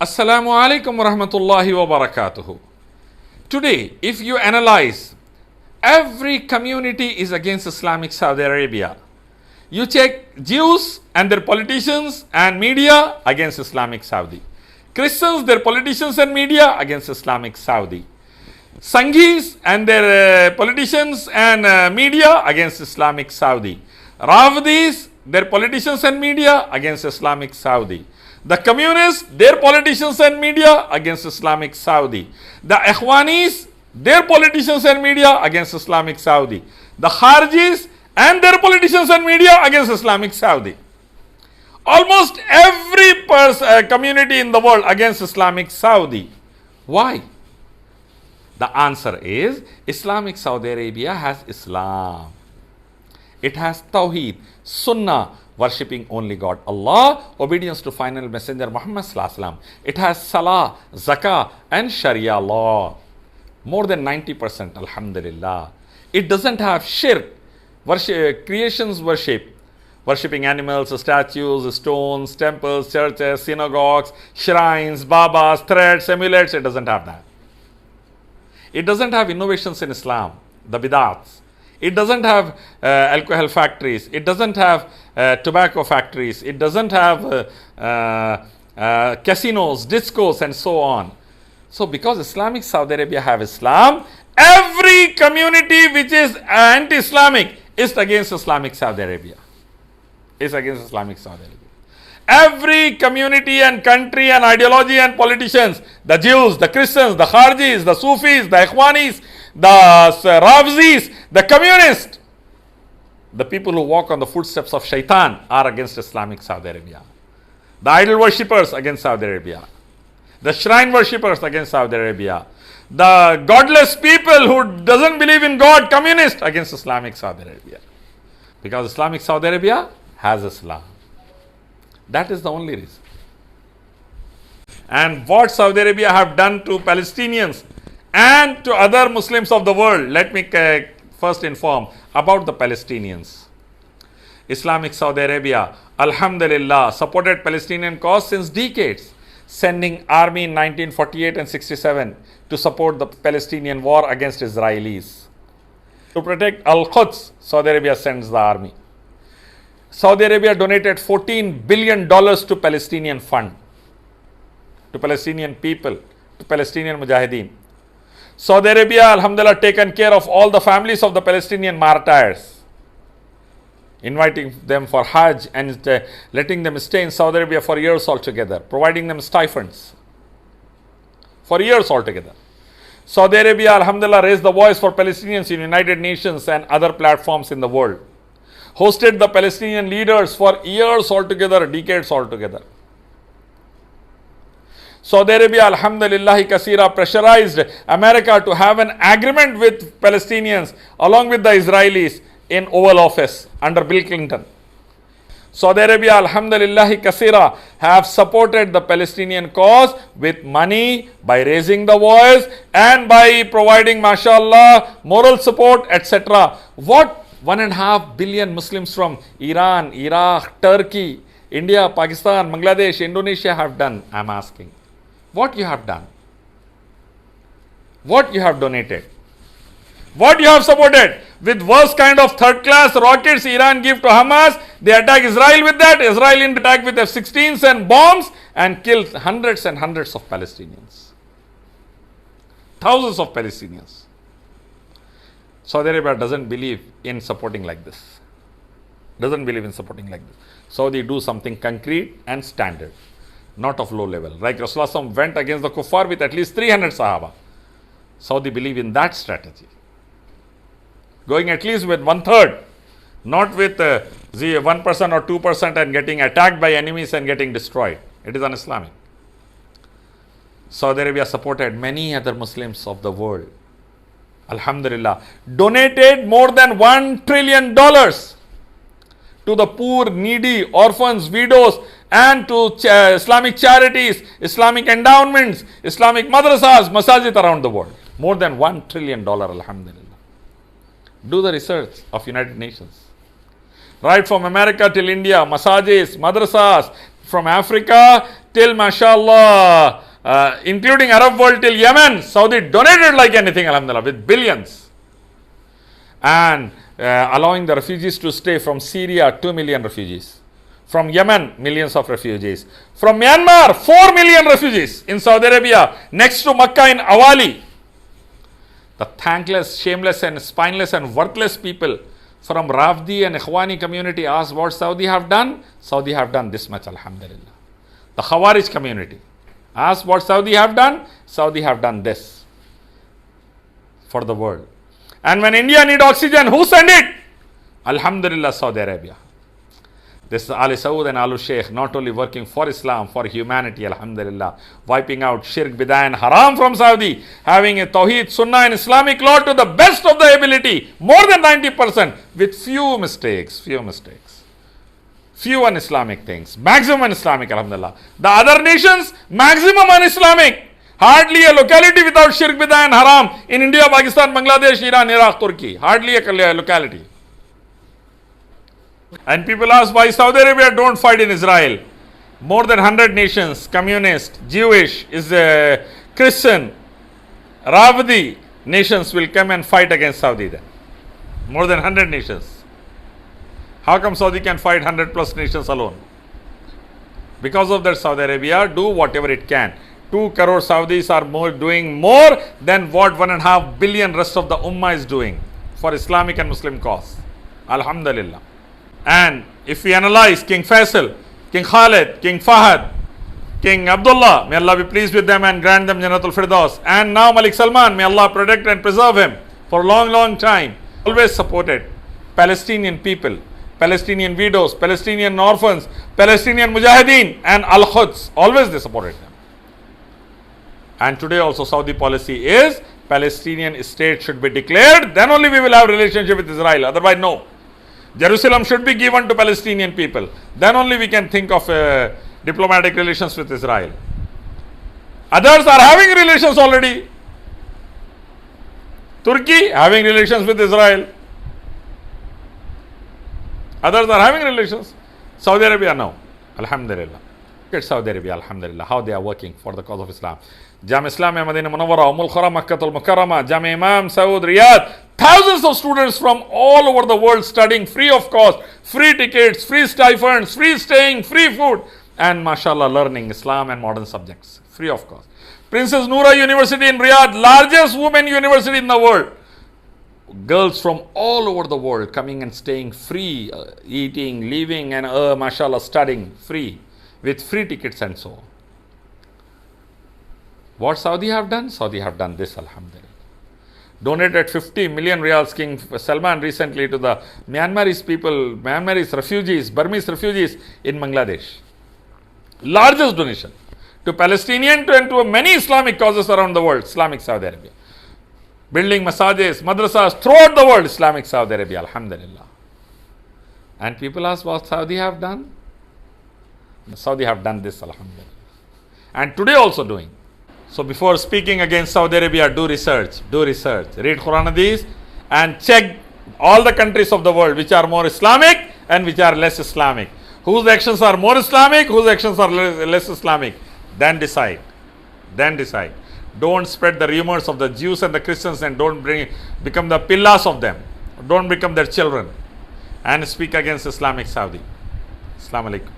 Assalamu alaikum wa rahmatullahi wa barakatuhu. Today, if you analyze, every community is against Islamic Saudi Arabia. You check Jews and their politicians and media against Islamic Saudi. Christians, their politicians and media against Islamic Saudi. Sanghis and their politicians and media against Islamic Saudi. Rafdis, their politicians and media against Islamic Saudi. The communists, their politicians and media against Islamic Saudi. The Ikhwanis, their politicians and media against Islamic Saudi. The Kharjis and their politicians and media against Islamic Saudi. Almost every community in the world against Islamic Saudi. Why? The answer is Islamic Saudi Arabia has Islam. It has Tawheed, Sunnah, worshipping only God Allah, obedience to final messenger Muhammad Sallallahu Alaihi Wasallam. It has Salah, Zakah and Sharia law. More than 90%, Alhamdulillah. It doesn't have shirk, creations worship, worshipping animals, statues, stones, temples, churches, synagogues, shrines, babas, threads, amulets. It doesn't have that. It doesn't have innovations in Islam, the bid'ats. It doesn't have alcohol factories. It doesn't have tobacco factories. It doesn't have casinos, discos and so on. So because Islamic Saudi Arabia have Islam, every community which is anti-Islamic is against Islamic Saudi Arabia. Is against Islamic Saudi Arabia. Every community and country and ideology and politicians, the Jews, the Christians, the Kharjis, the Sufis, the Ikhwanis, the Rafzis, the communists, the people who walk on the footsteps of Shaitan are against Islamic Saudi Arabia. The idol worshippers against Saudi Arabia. The shrine worshippers against Saudi Arabia. The godless people who doesn't believe in God, communist, against Islamic Saudi Arabia. Because Islamic Saudi Arabia has Islam. That is the only reason. And what Saudi Arabia have done to Palestinians and to other Muslims of the world, let me first inform about the Palestinians. Islamic Saudi Arabia, Alhamdulillah, supported Palestinian cause since decades, sending army in 1948 and 67 to support the Palestinian war against Israelis. To protect Al-Quds, Saudi Arabia sends the army. Saudi Arabia donated $14 billion to Palestinian fund, to Palestinian people, to Palestinian Mujahideen. Saudi Arabia, Alhamdulillah, taken care of all the families of the Palestinian martyrs, inviting them for Hajj and letting them stay in Saudi Arabia for years altogether, providing them stipends for years altogether. Saudi Arabia, Alhamdulillah, raised the voice for Palestinians in United Nations and other platforms in the world. Hosted the Palestinian leaders for years altogether, decades altogether. Saudi Arabia, Alhamdulillah Kasira, pressurized America to have an agreement with Palestinians along with the Israelis in Oval Office under Bill Clinton. Saudi Arabia, Alhamdulillah Kasira, have supported the Palestinian cause with money, by raising the voice and by providing, mashallah, moral support, etc. What 1.5 billion Muslims from Iran, Iraq, Turkey, India, Pakistan, Bangladesh, Indonesia have done? I am asking. What you have done? What you have donated? What you have supported? With worst kind of third-class rockets Iran give to Hamas, they attack Israel with that. Israel attack with F-16s and bombs and killed hundreds and hundreds of Palestinians. Thousands of Palestinians. Saudi Arabia doesn't believe in supporting like this. Doesn't believe in supporting like this. Saudi do something concrete and standard, not of low level. Like Rasulullah went against the kuffar with at least 300 Sahaba. Saudi believe in that strategy. Going at least with 1/3, not with 1% or 2% and getting attacked by enemies and getting destroyed. It is un-Islamic. Saudi Arabia supported many other Muslims of the world. Alhamdulillah, donated more than $1 trillion to the poor, needy, orphans, widows, and to Islamic charities, Islamic endowments, Islamic madrasas, masajid around the world. More than $1 trillion, Alhamdulillah. Do the research of United Nations. Right from America till India, masajis, madrasas, from Africa till mashallah, including Arab world till Yemen, Saudi donated like anything, alhamdulillah, with billions. And allowing the refugees to stay from Syria, 2 million refugees. From Yemen, millions of refugees. From Myanmar, 4 million refugees in Saudi Arabia, next to Makkah in Awali. The thankless, shameless and spineless and worthless people from Rafdi and Ikhwani community asked what Saudi have done. Saudi have done this much, alhamdulillah. The Khawarij community asked what Saudi have done. Saudi have done this for the world. And when India need oxygen, who send it? Alhamdulillah, Saudi Arabia. This is Ali Saud and Alu Sheikh not only working for Islam, for humanity, alhamdulillah, wiping out shirk, bid'ah and haram from Saudi, having a Tawheed, Sunnah and Islamic law to the best of the ability, more than 90%, with few mistakes, few un-Islamic things, maximum un-Islamic, alhamdulillah. The other nations, maximum un-Islamic. Hardly a locality without shirk, bid'ah and haram in India, Pakistan, Bangladesh, Iran, Iraq, Turkey. Hardly a locality. And people ask why Saudi Arabia don't fight in Israel. More than 100 nations, communist, Jewish, Christian, Rafdi nations will come and fight against Saudi then. More than 100 nations. How come Saudi can fight 100 plus nations alone? Because of that, Saudi Arabia do whatever it can. 2 crore Saudis are doing more than what 1.5 billion rest of the Ummah is doing for Islamic and Muslim cause. Alhamdulillah. And if we analyze King Faisal, King Khalid, King Fahad, King Abdullah, may Allah be pleased with them and grant them Jannatul Firdaus, and now Malik Salman, may Allah protect and preserve him for a long time, always supported Palestinian people, Palestinian widows, Palestinian orphans, Palestinian Mujahideen and Al-Quds, always they supported them. And today also Saudi policy is Palestinian state should be declared, then only we will have relationship with Israel, otherwise no. Jerusalem should be given to Palestinian people. Then only we can think of diplomatic relations with Israel. Others are having relations already. Turkey having relations with Israel. Others are having relations. Saudi Arabia now. Alhamdulillah. Look at Saudi Arabia, alhamdulillah, how they are working for the cause of Islam. Jam Islamia Madinah Munawwara, Khura, Makkatul Mukarrama, Jam Imam, Saud, Riyadh. Thousands of students from all over the world studying free of cost, free tickets, free stipends, free staying, free food, and mashallah learning Islam and modern subjects, free of cost. Princess Noora University in Riyadh, largest women university in the world. Girls from all over the world coming and staying free, eating, living and mashallah studying free, with free tickets and so on. What Saudi have done? Saudi have done this, alhamdulillah. Donated 50 million riyals, King Salman recently, to the Myanmarese people, Myanmarese refugees, Burmese refugees in Bangladesh. Largest donation to Palestinian and to many Islamic causes around the world, Islamic Saudi Arabia. Building masajids, madrasas throughout the world, Islamic Saudi Arabia, alhamdulillah. And people ask what Saudi have done? Saudi have done this, alhamdulillah. And today also doing. So before speaking against Saudi Arabia, do research, read Quran Hadith and check all the countries of the world which are more Islamic and which are less Islamic. Whose actions are more Islamic, whose actions are less Islamic. Then decide. Don't spread the rumors of the Jews and the Christians and don't become the pillars of them. Don't become their children and speak against Islamic Saudi. Assalamu alaikum.